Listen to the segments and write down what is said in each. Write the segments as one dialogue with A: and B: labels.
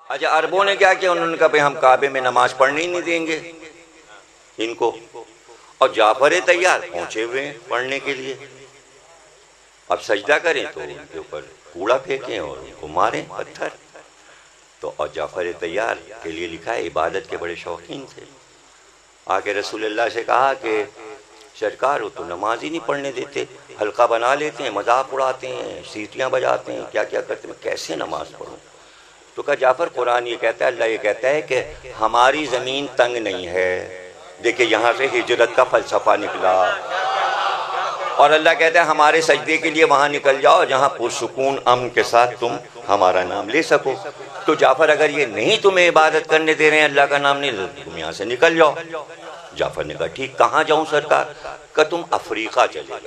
A: अच्छा, अरबों ने क्या किया, उन्होंने कहा भाई हम काबे में नमाज पढ़ने ही नहीं देंगे इनको, और जाफर तैयार पहुंचे हुए हैं पढ़ने के लिए। अब सजदा करें तो उनके ऊपर कूड़ा फेंकें और उनको मारें पत्थर। तो और जाफर तैयार के लिए लिखा है इबादत के बड़े शौकीन थे। आके रसूलुल्लाह से कहा कि सरकार वो तो नमाज ही नहीं पढ़ने देते, हल्का बना लेते हैं, मजाक उड़ाते हैं, सीटियां बजाते हैं, क्या क्या करते हैं, मैं कैसे नमाज पढ़ूं। तो कहा जाफर कुरान ये कहता है, अल्लाह ये कहता है कि हमारी ज़मीन तंग नहीं है। देखिए यहाँ से हिजरत का फ़लसफ़ा निकला। और अल्लाह कहता है हमारे सजदे के लिए वहाँ निकल जाओ जहाँ पुरसुकून अमन के साथ तुम हमारा नाम ले सको। तो जाफर अगर ये नहीं तुम्हें इबादत करने दे रहे हैं, अल्लाह का नाम नहीं, तो तुम यहाँ से निकल जाओ। जाफर ने कहा ठीक, कहाँ जाऊँ सरकार? का तुम अफ्रीका चले जाओ,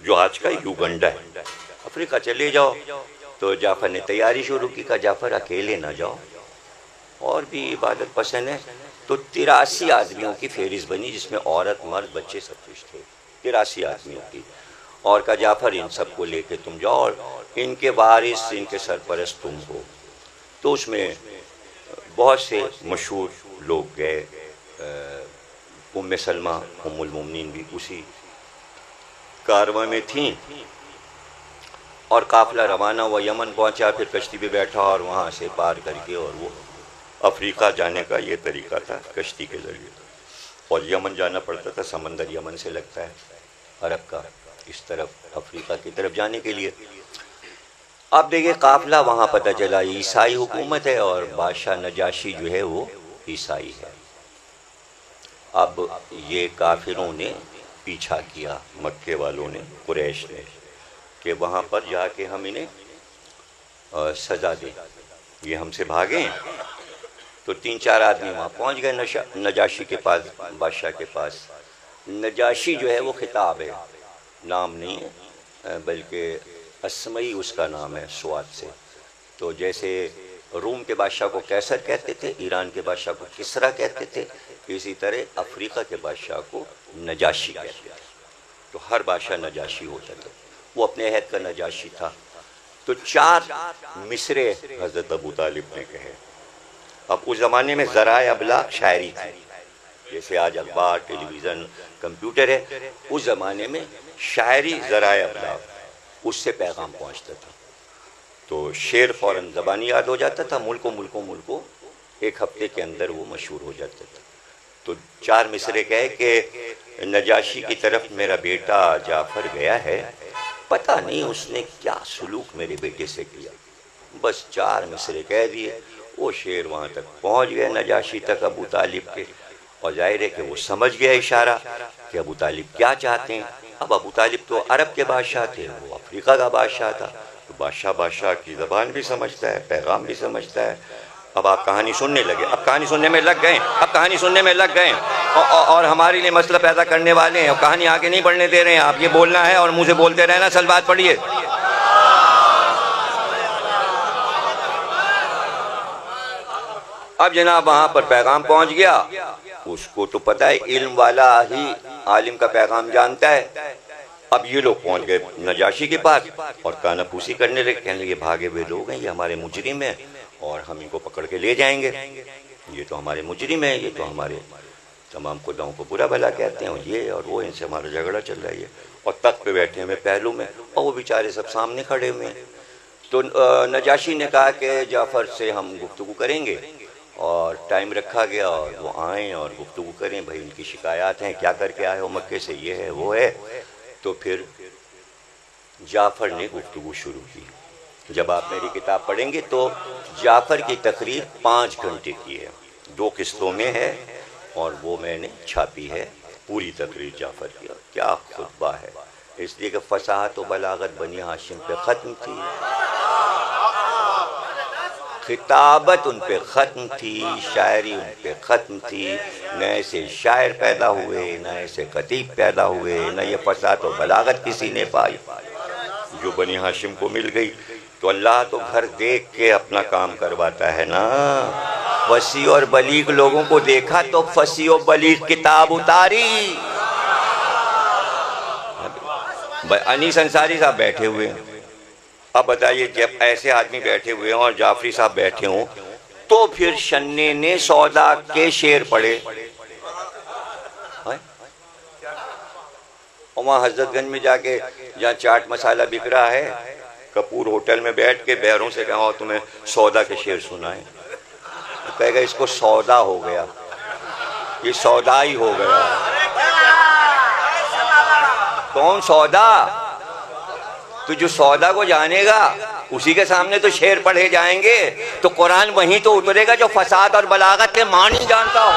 A: जो आज का युगंडा है, अफ्रीका चले जाओ। तो जाफर ने तैयारी शुरू की। कहा जाफर अकेले ना जाओ, और भी इबादत पसंद है। तो 83 आदमियों की फेहरिस्त बनी, जिसमें औरत मर्द बच्चे सब कुछ थे, 83 आदमियों की। और कहा जाफर इन सबको लेके तुम जाओ और इनके वारिस, इनके सरपरस्त तुम हो। तो उसमें बहुत से मशहूर लोग गए। उम्मे सलमा उम्मुल मोमिनीन भी उसी कारवां में थीं। और काफिला रवाना हुआ, यमन पहुंचा, फिर कश्ती पे बैठा और वहाँ से पार करके, और वो अफ्रीका जाने का ये तरीका था कश्ती के ज़रिए। और यमन जाना पड़ता था, समंदर यमन से लगता है अरब का, इस तरफ अफ्रीका की तरफ जाने के लिए। अब देखिए काफिला वहाँ पता चला ईसाई हुकूमत है और बादशाह नजाशी जो है वो ईसाई है। अब ये काफिरों ने पीछा किया, मक्के वालों ने, कुरैश ने, कि वहाँ पर जाके हम इन्हें सज़ा दें, ये हमसे भागें। तो 3-4 आदमी वहाँ पहुँच गए नजाशी के पास, बादशाह के पास। नजाशी जो है वो खिताब है, नाम नहीं है, बल्कि अस्मई उसका नाम है, स्वाद से। तो जैसे रूम के बादशाह को कैसर कहते थे, ईरान के बादशाह को किसरा कहते थे, इसी तरह अफ्रीका के बादशाह को नजाशी कहते थे। तो हर बादशाह नजाशी होता था, वो अपने अहद का नजाशी था। तो 4 मिसरे हज़रत अबू तालिब ने कहे। अब उस ज़माने में ज़राए अबलाग शायरी थी, जैसे आज अखबार, टेलीविज़न, कंप्यूटर है, उस ज़माने में शायरी ज़राए अबलाग, उससे पैगाम पहुँचता था। तो शेर फ़ौरन ज़बानी याद हो जाता था, मुल्को 1 हफ्ते के अंदर वो मशहूर हो जाता था। तो 4 मिसरे कहे कि नजाशी की तरफ मेरा बेटा जाफर गया है, पता नहीं उसने क्या सलूक मेरे बेटे से किया। बस 4 मिसरे कह दिए। वो शेर वहाँ तक पहुँच गए, नजाशी तक, अबू तालिब के। और जाहिर है कि वो समझ गया इशारा कि अबू तालिब क्या चाहते हैं। अब अबू तालिब तो अरब के बादशाह थे, वो अफ्रीका का बादशाह था। तो बादशाह की ज़बान भी समझता है, पैगाम भी समझता है। अब आप कहानी सुनने लगे, अब कहानी सुनने में लग गए, और हमारे लिए मसला पैदा करने वाले हैं, कहानी आगे नहीं बढ़ने दे रहे हैं। आप ये बोलना है और मुझे बोलते रहना, सलवात पढ़िए। अब जनाब वहाँ पर पैगाम पहुँच गया, उसको तो पता है इल्म वाला ही आलिम का पैगाम जानता है। अब ये लोग पहुँच गए नजाशी के पास और कानाफूसी करने लगे, कहने लगे भागे हुए लोग हैं, ये हमारे मुजरिम हैं और हम इनको पकड़ के ले जाएंगे, ये तो हमारे मुजरिम है, ये तो हमारे तमाम खुदाओं को बुरा भला कहते हैं, और ये और वो, इनसे हमारा झगड़ा चल रहा है। और तख्त पे बैठे हुए पहलू में, और वो बेचारे सब सामने खड़े हुए हैं। तो नजाशी ने कहा कि जाफ़र से हम गुफ्तगू करेंगे, और टाइम रखा गया और वो आएँ और गुफ्तगू करें, भाई उनकी शिकायत हैं, क्या करके आए हो मक्के से, ये है वो है। तो फिर जाफ़र ने गुफ्तगू शुरू की। जब आप मेरी किताब पढ़ेंगे तो जाफ़र की तकरीर 5 घंटे की है, 2 किस्तों में है, और वो मैंने छापी है पूरी तकरीर जाफ़र की। क्या खुतबा है, इसलिए कि फसाहत व बलागत बनी हाशिम पे ख़त्म थी, खिताबत उन पे ख़त्म थी, शायरी उन पे ख़त्म थी, नए से शायर पैदा हुए, नए से खतीब पैदा हुए, न ये फसाहत व बलागत किसी ने पाई जो बनी हाशिम को मिल गई। तो अल्लाह तो घर देख के अपना काम करवाता है ना। फसी और बलीग लोगों को देखा तो फसी और बलीग किताब उतारी। अनीस अंसारी साहब बैठे हुए हैं, अब बताइए, जब ऐसे आदमी बैठे हुए हों और जाफरी साहब बैठे हों, तो फिर शन्ने ने सौदा के शेर पढ़े और वहाँ हजरतगंज में जाके जहाँ चाट मसाला बिक रहा है, कपूर होटल में बैठ के बैरों से कहा तुम्हें सौदा के शेर सुनाए, तो कहेगा इसको सौदा हो गया, ये सौदा ही हो गया। कौन सौदा? तो जो सौदा को जानेगा उसी के सामने तो शेर पढ़े जाएंगे, तो कुरान वहीं तो उतरेगा जो फसाद और बलागत के मानी जानता हो।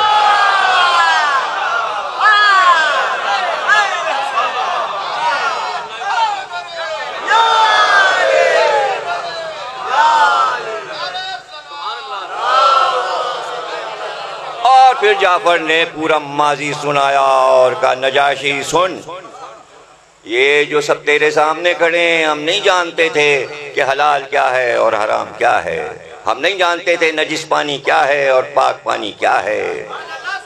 A: और फिर जाफर ने पूरा माजी सुनाया और कहा, नजाशी सुन, ये जो सब तेरे सामने खड़े हैं, हम नहीं जानते थे कि हलाल क्या है और हराम क्या है, हम नहीं जानते थे नजिस पानी क्या है और पाक पानी क्या है।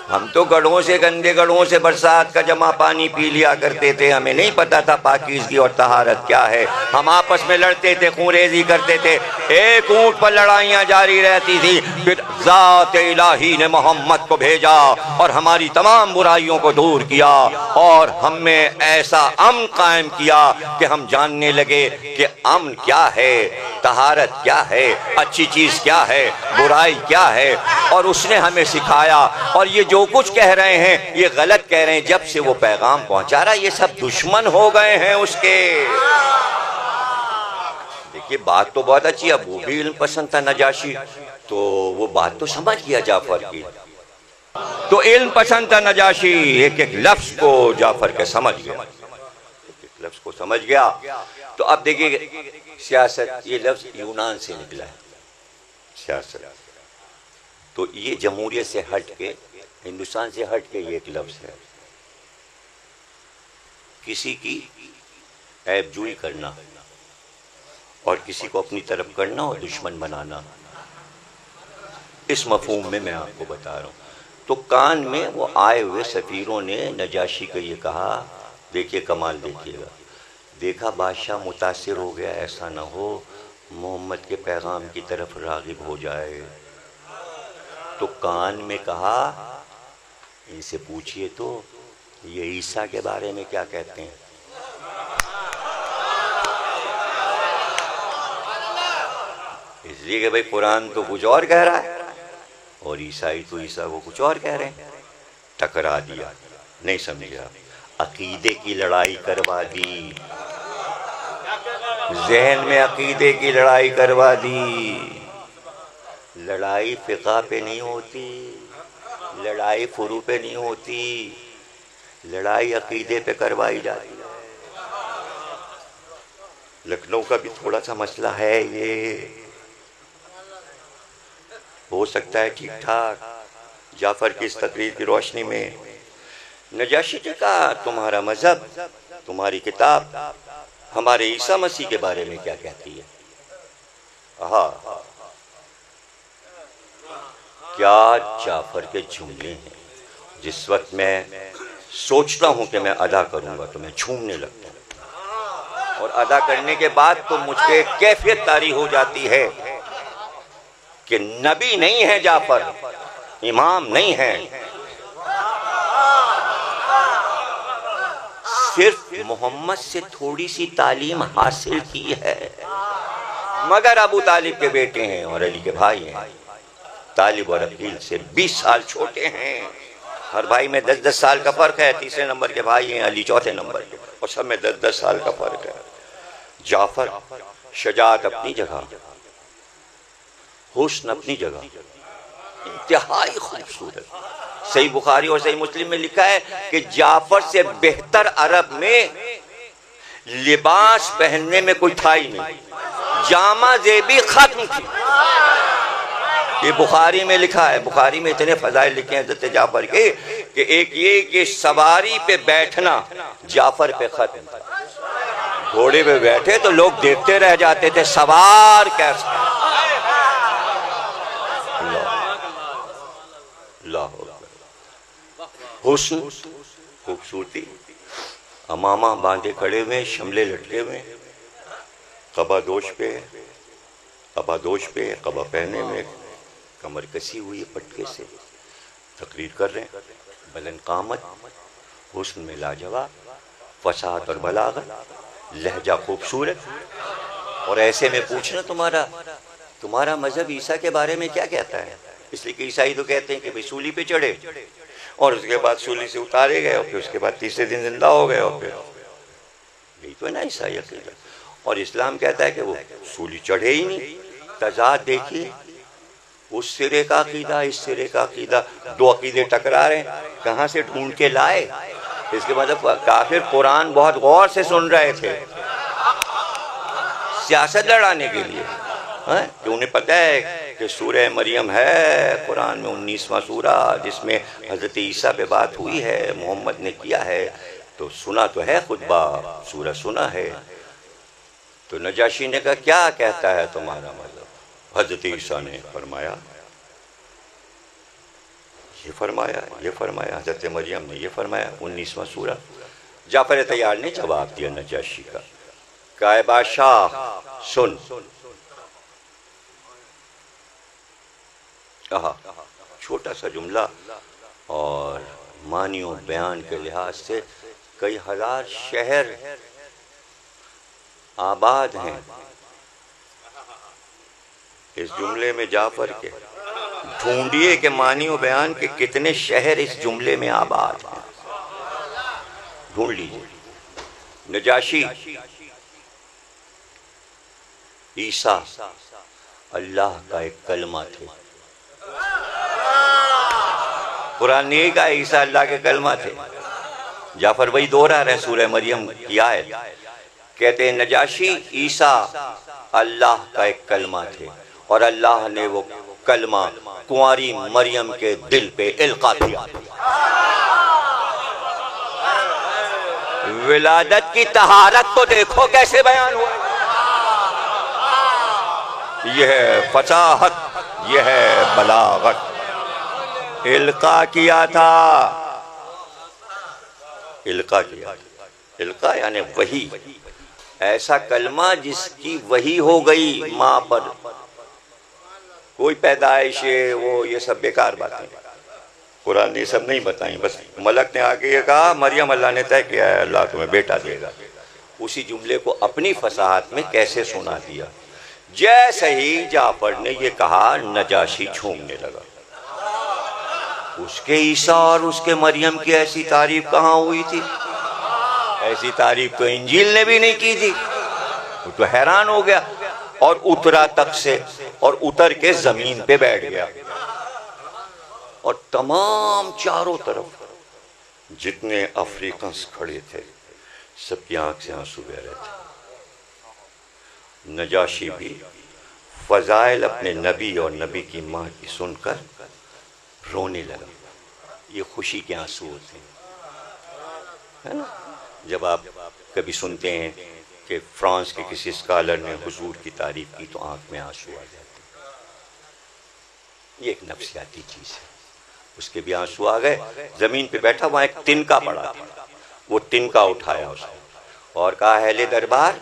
A: हम तो गढ़ों से, गंदे गढ़ों से बरसात का जमा पानी पी लिया करते थे, हमें नहीं पता था पाकीज़गी और तहारत क्या है। हम आपस में लड़ते थे, खूंरेजी करते थे, एक ऊंट पर लड़ाइयाँ जारी रहती थी। फिर ज़ात इलाही ने मोहम्मद को भेजा और हमारी तमाम बुराइयों को दूर किया और हमें ऐसा अमन कायम किया कि हम जानने लगे कि अमन क्या है, तहारत क्या है, अच्छी चीज़ क्या है, बुराई क्या है, और उसने हमें सिखाया। और ये जो कुछ कह रहे हैं ये गलत कह रहे हैं। जब से वो पैगाम पहुंचा रहा, ये सब दुश्मन हो गए हैं उसके। देखिए, बात तो बहुत अच्छी है, वो भी इल्म पसंद था नजाशी, तो वो बात तो समझ गया जाफर की, तो इल्म पसंद था नजाशी, एक एक लफ्ज को जाफर के समझ गया, एक एक लफ्ज को समझ गया। तो अब देखिए, सियासत, ये लफ्ज यूनान से निकला है, सियासत, तो ये जमहूरियत से हट के, हिंदुस्तान से हट के ये एक लफ्ज है। किसी की ऐबजोई करना और किसी को अपनी तरफ करना और दुश्मन बनाना, इस मफहूम में मैं आपको बता रहा हूँ। तो कान में वो आए हुए सफ़ीरों ने नजाशी को ये कहा, देखिए कमाल देखिएगा, देखा बादशाह मुतासिर हो गया, ऐसा ना हो मोहम्मद के पैगाम की तरफ रागिब हो जाए। तो कान में कहा, इनसे पूछिए तो ये ईसा के बारे में क्या कहते हैं। इसलिए कि भाई कुरान तो कुछ और कह रहा है और ईसाई तो ईसा को कुछ और कह रहे हैं। टकरा दिया, नहीं समझा, अकीदे की लड़ाई करवा दी, जहन में अकीदे की लड़ाई करवा दी। लड़ाई फिक़ा पे नहीं होती, लड़ाई फुरू पे नहीं होती, लड़ाई अकीदे पे करवाई जाती है। लखनऊ का भी थोड़ा सा मसला है, ये हो सकता है ठीक ठाक जाफर की इस तकरीर की रोशनी में। नजाशी जी का तुम्हारा मजहब, तुम्हारी किताब हमारे ईसा मसीह के बारे में क्या कहती है? हाँ, क्या जाफर के जुमले हैं। जिस वक्त मैं सोचता हूं कि मैं अदा करूंगा तो मैं झूमने लगता हूं, और अदा करने के बाद तो मुझ पे कैफियत तारी हो जाती है कि नबी नहीं है जाफर, इमाम नहीं है, सिर्फ मोहम्मद से थोड़ी सी तालीम हासिल की है, मगर अबू तालिब के बेटे हैं और अली के भाई हैं। तालिब और अकील से 20 साल छोटे हैं, हर भाई में 10-10 साल का फर्क है। तीसरे नंबर के भाई हैं, अली चौथे नंबर के, और सब में 10-10 साल का फर्क है। जाफर शजाअत अपनी जगह, हुस्न अपनी जगह, इंतहाई खूबसूरत। सही बुखारी और सही मुस्लिम में लिखा है कि जाफर से बेहतर अरब में लिबास पहनने में कोई था ही नहीं, जामा जेबी खत्म थी। ये बुखारी में लिखा है। बुखारी में इतने फजाइल लिखे हैं हज़रत जाफर के कि एक ये कि सवारी पे बैठना जाफर पे खत्म था। घोड़े पे बैठे तो लोग देखते रह जाते थे, सवार कैसा। हुस्न, खूबसूरती, अमामा बांधे खड़े हुए, शमले लटके हुए, कबादोश पे कबा पहने में कमर कसी हुई है पटके से, तकरीर कर रहे हैं। बुलंद कामत, हुस्न में लाजवाब, फसाहत और बलागत, लहजा खूबसूरत। और ऐसे में पूछना तुम्हारा मजहब ईसा के बारे में क्या कहता है? इसलिए कि ईसाई तो कहते हैं कि भाई सूली पे चढ़े और उसके बाद सूली से उतारे गए और फिर उसके बाद तीसरे दिन जिंदा हो गए, और फिर यही तो है ना ईसाई अकीदा। और इस्लाम कहता है कि वो सूली चढ़े ही नहीं। तजाद देखिए, उस सिरे का अकीदा इस सिरे का अकीदा, दो अकीदे टकरा रहे हैं, कहाँ से ढूंढ के लाए? इसके मतलब काफिर कुरान बहुत गौर से सुन रहे थे सियासत लड़ाने के लिए, कि उन्हें पता है कि सूरह मरियम है कुरान में 19वां सूरा, जिसमें हजरत ईसा पे बात हुई है, मोहम्मद ने किया है, तो सुना तो है खुतबा, सूरा सुना है। तो नजाशी ने कहा क्या कहता है तुम्हारा मजहब? हजरत ईसा ने फरमाया ये फरमाया, हजरत मरियम ने ये फरमाया, 19वां सूरा। जाफर तैयार ने जवाब दिया नजाशी का, काय बादशाह सुन। कहा छोटा सा जुमला और मानियों बयान के लिहाज से कई हजार शहर आबाद हैं। इस जुमले में जाफर के ढूंढिए कि मानियों बयान के कितने शहर इस जुमले में आबाद हैं, ढूंढ लीजिए। नजाशी, ईसा अल्लाह का एक कलमा थे। कुरान ने कहा ईसा अल्लाह के कलमा थे। जाफर वही दोहरा रहे सूरह मरियम की आयत, कहते हैं नजाशी ईसा अल्लाह का एक कलमा थे और अल्लाह ने वो कलमा कुंवारी मरियम के दिल पे इल्का किया। विलादत की तहारत तो देखो कैसे बयान हुआ। यह है फसाहत, यह है बलागत। इल्का किया था, इल्का किया। इल्का यानी वही, ऐसा कलमा जिसकी वही हो गई माँ पर। कोई पैदाइश वो ये सब बेकार बातें, कुरान ने सब नहीं बताई। बस मलक ने आके ये कहा मरियम अल्लाह ने तय किया है, अल्लाह तुम्हें बेटा देगा। उसी जुमले को अपनी फसाहत में कैसे सुना दिया। जैसे ही जाफर ने ये कहा नजाशी झूमने लगा। उसके ईसा और उसके मरियम की ऐसी तारीफ कहाँ हुई थी? ऐसी तारीफ तो इंजील ने भी नहीं की थी। वो तो हैरान हो गया और उतरा तक से, और उतर के जमीन पे बैठ गया। और तमाम चारों तरफ जितने अफ्रीकन्स खड़े थे सबकी आंख से आंसू बह रहे थे। नजाशी भी फजाइल अपने नबी और नबी की माँ की सुनकर रोने लगा। ये खुशी के आंसू होते हैं, है ना। जब आप कभी सुनते हैं कि फ्रांस के किसी स्कॉलर ने हुजूर की तारीफ की तो आंख में आंसू आ जाते हैं। ये एक नफ्सियाती चीज़ है। उसके भी आंसू आ गए। जमीन पे बैठा, वहां एक तिनका पड़ा था, वो तिनका उठाया उसने और कहा अहले दरबार,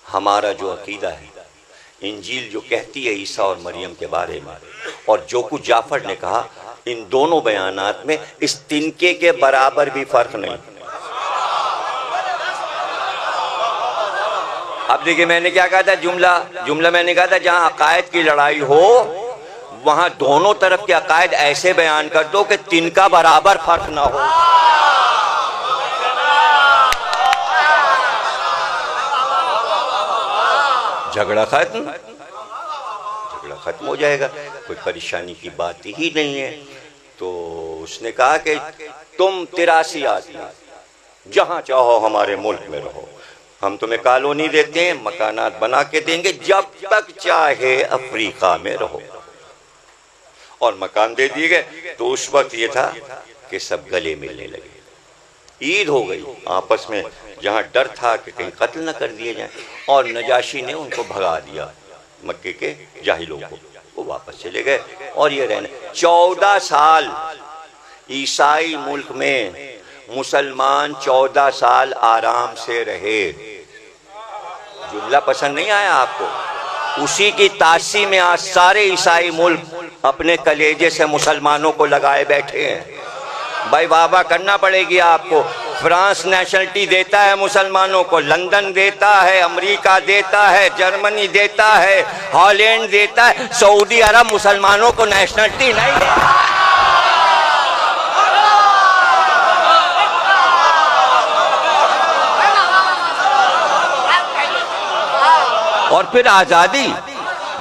A: हमारा जो अकीदा है, इंजील जो कहती है ईसा और मरियम के बारे में, और जो कुछ जाफर ने कहा, इन दोनों बयानात में इस तिनके के बराबर भी फर्क नहीं। अब देखिए मैंने क्या कहा था, जुमला मैंने कहा था जहां अकायद की लड़ाई हो वहां दोनों तरफ के अकायद ऐसे बयान कर दो कि तिनका बराबर फर्क ना हो। झगड़ा खत्म हो जाएगा, कोई परेशानी की बात ही नहीं है। तो उसने कहा कि तुम 83 आदमी जहां चाहो हमारे मुल्क में रहो, हम तुम्हें कॉलोनी देते हैं, मकानात बना के देंगे, जब तक चाहे अफ्रीका में रहो। और मकान दे दिए गए। तो उस वक्त ये था कि सब गले मिलने लगे। ईद हो गई आपस में, जहाँ डर था कि कहीं कत्ल न कर दिए जाए, और नजाशी ने उनको भगा दिया, मक्के के जाहिलों को। वो वापस चले गए और ये रहने 14 साल ईसाई मुल्क में मुसलमान 14 साल आराम से रहे। जुमला पसंद नहीं आया आपको? उसी की तासी में आज सारे ईसाई मुल्क अपने कलेजे से मुसलमानों को लगाए बैठे हैं। भाई वाह करना पड़ेगी आपको। फ्रांस नेशनलिटी देता है मुसलमानों को, लंदन देता है, अमेरिका देता है, जर्मनी देता है, हॉलैंड देता है, सऊदी अरब मुसलमानों को नेशनलिटी नहीं देता। और फिर आज़ादी,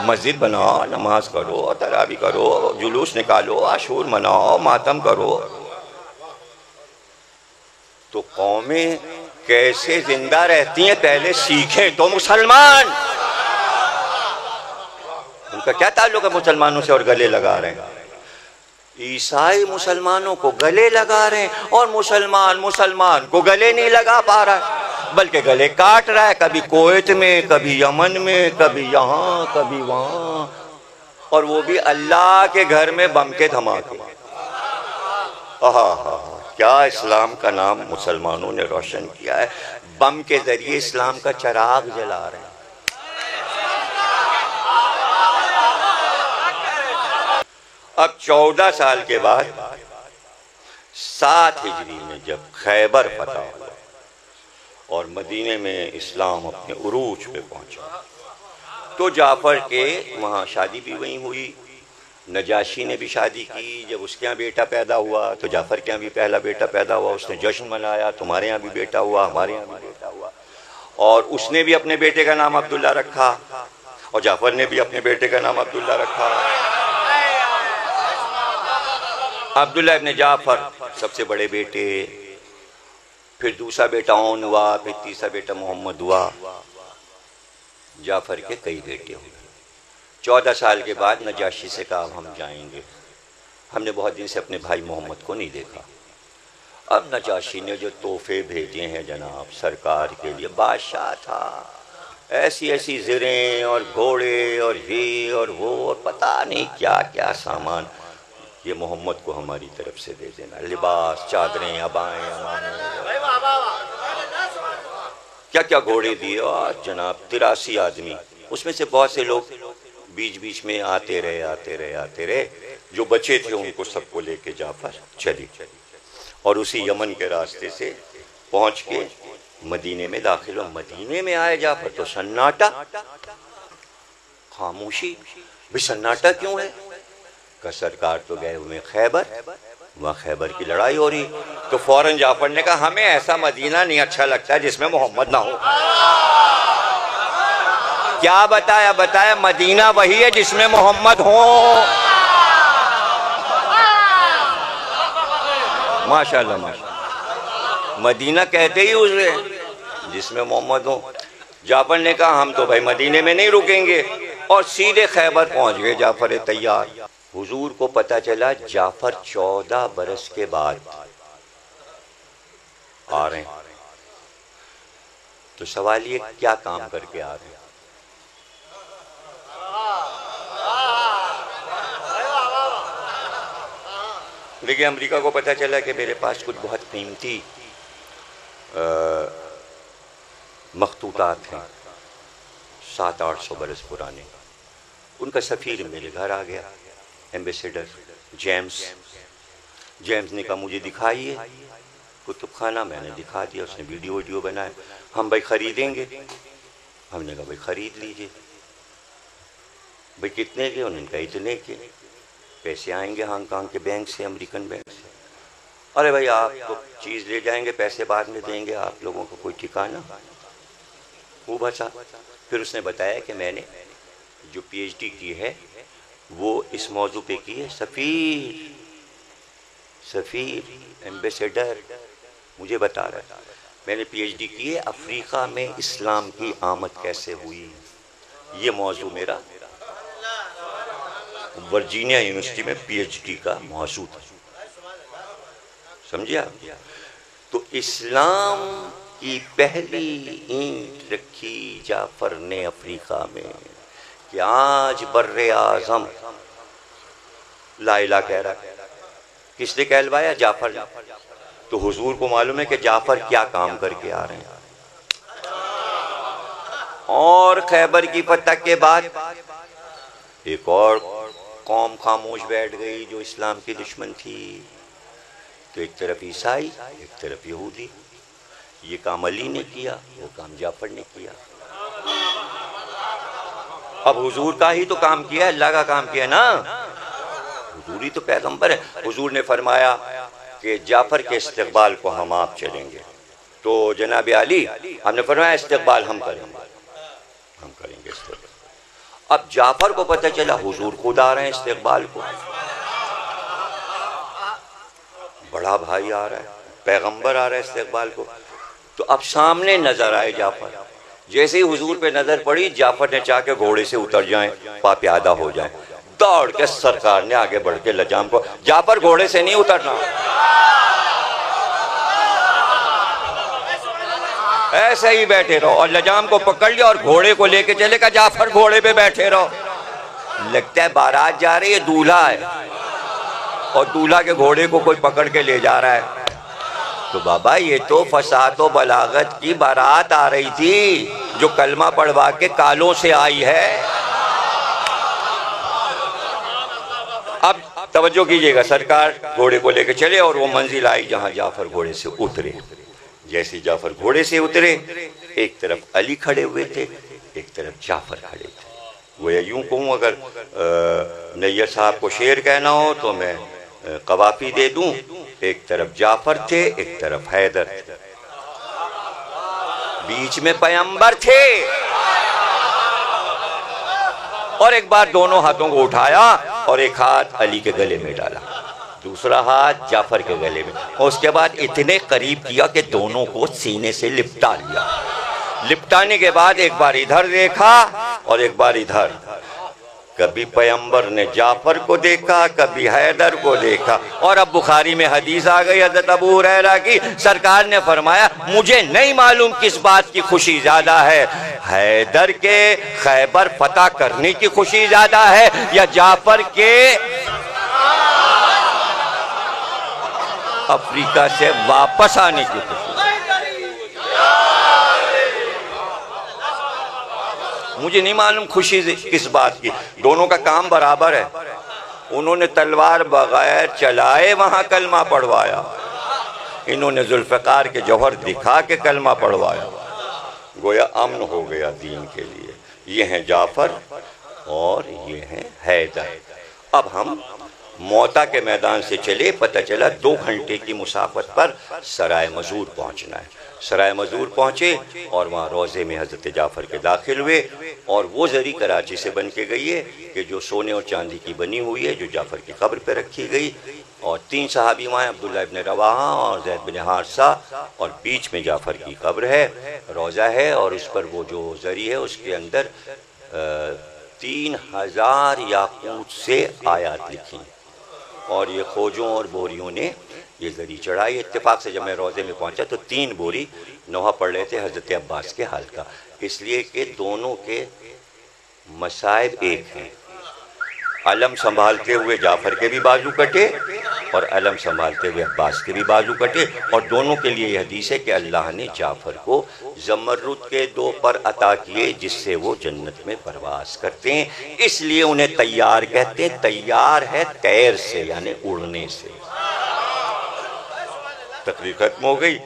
A: मस्जिद बनाओ, नमाज करो, तरावी करो, जुलूस निकालो, आशूर मनाओ, मातम करो। तो कौमें कैसे जिंदा रहती हैं पहले सीखें तो मुसलमान। उनका क्या ताल्लुक है मुसलमानों से और गले लगा रहे हैं? ईसाई मुसलमानों को गले लगा रहे हैं और मुसलमान को गले नहीं लगा पा रहा है, बल्कि गले काट रहा है। कभी कुवैत में, कभी यमन में, कभी यहाँ, कभी वहां, और वो भी अल्लाह के घर में बम के धमाके। आहा, क्या इस्लाम का नाम मुसलमानों ने रोशन किया है। बम के जरिए इस्लाम का चिराग जला रहे हैं। अब 14 साल के बाद 7 हिजरी में जब खैबर फतह हुआ और मदीने में इस्लाम अपने उरूज पे पहुंचा, तो जाफर के वहाँ शादी भी वहीं हुई। नजाशी ने भी शादी की। जब उसके यहाँ बेटा पैदा हुआ तो जाफर के यहाँ भी पहला बेटा पैदा हुआ। उसने जश्न मनाया, तुम्हारे यहाँ भी बेटा हुआ, हमारे यहाँ भी बेटा हुआ। और उसने भी अपने बेटे का नाम अब्दुल्ला रखा और जाफर ने भी अपने बेटे का नाम अब्दुल्ला रखा। अब्दुल्ला इब्न जाफर सबसे बड़े बेटे, फिर दूसरा बेटा ओन हुआ, फिर तीसरा बेटा मोहम्मद हुआ। जाफर के कई बेटे हुए। 14 साल के बाद नजाशी से कहा हम जाएंगे, हमने बहुत दिन से अपने भाई मोहम्मद को नहीं देखा। अब नजाशी ने जो तोहफे भेजे हैं जनाब सरकार के लिए, बादशाह था, ऐसी ऐसी ज़रें और घोड़े और ये और वो और पता नहीं क्या क्या सामान, ये मोहम्मद को हमारी तरफ से दे देना, लिबास, चादरें, अबाएं, क्या क्या घोड़े दिए। और जनाब 83 आदमी, उसमें से बहुत से लोग बीच बीच में आते रहे। जो बचे थे उनको सबको लेके जाफर चली और उसी यमन के रास्ते से पहुंच के मदीने में दाखिल हुआ। मदीने में आए जाफर तो सन्नाटा, खामोशी। भी सन्नाटा क्यों है? का सरकार तो गए हुए खैबर, वहाँ खैबर की लड़ाई हो रही। तो फौरन जाफर ने कहा हमें ऐसा मदीना नहीं अच्छा लगता जिसमें मोहम्मद ना हो। क्या बताया मदीना वही है जिसमें मोहम्मद हो। माशाल्लाह माशाल्लाह, मदीना कहते ही उसे जिसमें मोहम्मद हो। जाफर ने कहा हम तो भाई मदीने में नहीं रुकेंगे और सीधे खैबर पहुंच गए। जाफर तैयार। हुजूर को पता चला जाफर 14 बरस के बाद आ रहे हैं। तो सवाल ये क्या काम करके आ रहे हैं? देखिए अमेरिका को पता चला कि मेरे पास कुछ बहुत कीमती मखतूतात हैं 700-800 बरस पुराने। उनका सफ़ीर मेरे घर आ गया, एम्बेसडर जेम्स ने कहा मुझे दिखाइए कुतुब खाना। मैंने दिखा दिया, उसने वीडियो बनाया। हम भाई ख़रीदेंगे। हमने कहा भाई ख़रीद लीजिए। भाई कितने के? उन्होंने कहा इतने के। पैसे आएंगे हांगकांग के बैंक से, अमेरिकन बैंक से। अरे भाई आप तो चीज़ ले जाएंगे, पैसे बाद में देंगे, आप लोगों को कोई ठिकाना। वो बचा। फिर उसने बताया कि मैंने जो PhD की है वो इस मौजू पे की है। सफ़ीर एम्बेसडर मुझे बता रहा है मैंने PhD की है अफ्रीका में इस्लाम की आमद कैसे हुई। ये मौजू मेरा वर्जीनिया यूनिवर्सिटी में PhD का मौजू था। समझिए आप? तो इस्लाम की पहली ईंट रखी जाफर ने अफ्रीका में कि आज बर्रे आज़म ला इलाहा कह रहा है। किसने कहलवाया? जाफर। तो हुजूर को मालूम है कि जाफर क्या काम करके आ रहे हैं। और खैबर की फतह के बाद एक और कौम खामोश बैठ गई जो इस्लाम की दुश्मन थी। तो एक तरफ ईसाई, एक तरफ यहूदी। ये काम अली ने किया, वो काम जाफर ने किया। अब हुजूर का ही तो काम किया, अल्लाह का काम किया ना। हुजूर ही तो पैगंबर है। हुजूर ने फरमाया कि जाफर के इस्तिकबाल को हम आप चलेंगे। तो जनाब अली हमने फरमाया इस्तिकबाल हम करेंगे, हम करेंगे इस्तिकबाल। अब जाफर को पता चला हुजूर खुद आ रहे हैं इस्तिकबाल को, बड़ा भाई आ रहा है, पैगंबर आ रहा है इस्तिकबाल को। तो अब सामने नजर आए जाफर। जैसे ही हुजूर पे नजर पड़ी, जाफर ने चाह के घोड़े से उतर जाएं, प्यादा हो जाएं। दौड़ के सरकार ने आगे बढ़ के लजाम को, जाफर घोड़े से नहीं उतरना, ऐसे ही बैठे रहो। और लजाम को पकड़ लिया और घोड़े को लेके चले का, जाफर घोड़े पे बैठे रहो। लगता है बारात जा रही है, दूल्हा है और दूल्हा के घोड़े को कोई पकड़ के ले जा रहा है। तो बाबा ये तो फसाद व बलागत की बारात आ रही थी जो कलमा पढ़वा के कालों से आई है। अब तवज्जो कीजिएगा, सरकार घोड़े को लेकर चले और वो मंजिल आई जहां जाफर घोड़े से उतरे। जैसे जाफर घोड़े से उतरे, एक तरफ अली खड़े हुए थे, एक तरफ जाफर खड़े थे। वो यूं कहूँ, अगर नैयर साहब को शेर कहना हो तो मैं कवाफी दे दूं। एक तरफ जाफर थे, एक तरफ हैदर थे, बीच में पैगंबर थे। और एक बार दोनों हाथों को उठाया और एक हाथ अली के गले में डाला, दूसरा हाथ जाफर के गले में, और उसके बाद इतने करीब किया कि दोनों को सीने से लिपटा लिया। लिपटाने के बाद एक बार इधर देखा और एक बार इधर। कभी पैगंबर ने जाफर को देखा, कभी हैदर को देखा। और अब बुखारी में हदीस आ गई हज़रत अबू हुरैरा की, सरकार ने फरमाया मुझे नहीं मालूम किस बात की खुशी ज्यादा है, हैदर के खैबर फतह करने की खुशी ज्यादा है या जाफर के अफ्रीका से वापस आने की खुशी। मुझे नहीं मालूम खुशी किस बात की, दोनों का काम बराबर है। उन्होंने तलवार बगैर चलाए वहां कलमा पढ़वाया, इन्होंने जुल्फ़िकार के जौहर दिखा के कलमा पढ़वाया। गोया अमन हो गया दीन के लिए। ये हैं जाफर और ये हैं हैदर। अब हम मौता के मैदान से चले, पता चला 2 घंटे की मुसाफत पर सराय मजूर पहुंचना है। सराय मजूर पहुंचे और वहाँ रोज़े में हज़रत जाफ़र के दाखिल हुए। और वो ज़री कराची से बन के गई है कि जो सोने और चांदी की बनी हुई है, जो जाफ़र की कब्र पे रखी गई। और 3 सहाबी वहाँ, अब्दुल्लाह इब्न रवाहा और ज़ैद बिन हारिसा, और बीच में जाफ़र की कब्र है, रोज़ा है। और उस पर वो जो ज़री है उसके अंदर 3000 याकूत से आयात लिखी। और ये खोजों और बोरियों ने ये ज़री चढ़ाई। इत्तेफाक से जब मैं रोज़े में पहुंचा तो 3 बोरी नोहा पड़ रहे थे हज़रत अब्बास के हाल का, इसलिए कि दोनों के मसाइब एक हैं। अलम संभालते हुए जाफ़र के भी बाजू कटे और अलम संभालते हुए अब्बास के भी बाजू कटे। और दोनों के लिए यह हदीस है कि अल्लाह ने जाफ़र को ज़मरुद के 2 पर अता किए जिससे वो जन्नत में परवास करते हैं, इसलिए उन्हें तैयार कहते हैं। तैयार है तैर से, यानी उड़ने से। तकरीर खत्म हो गई।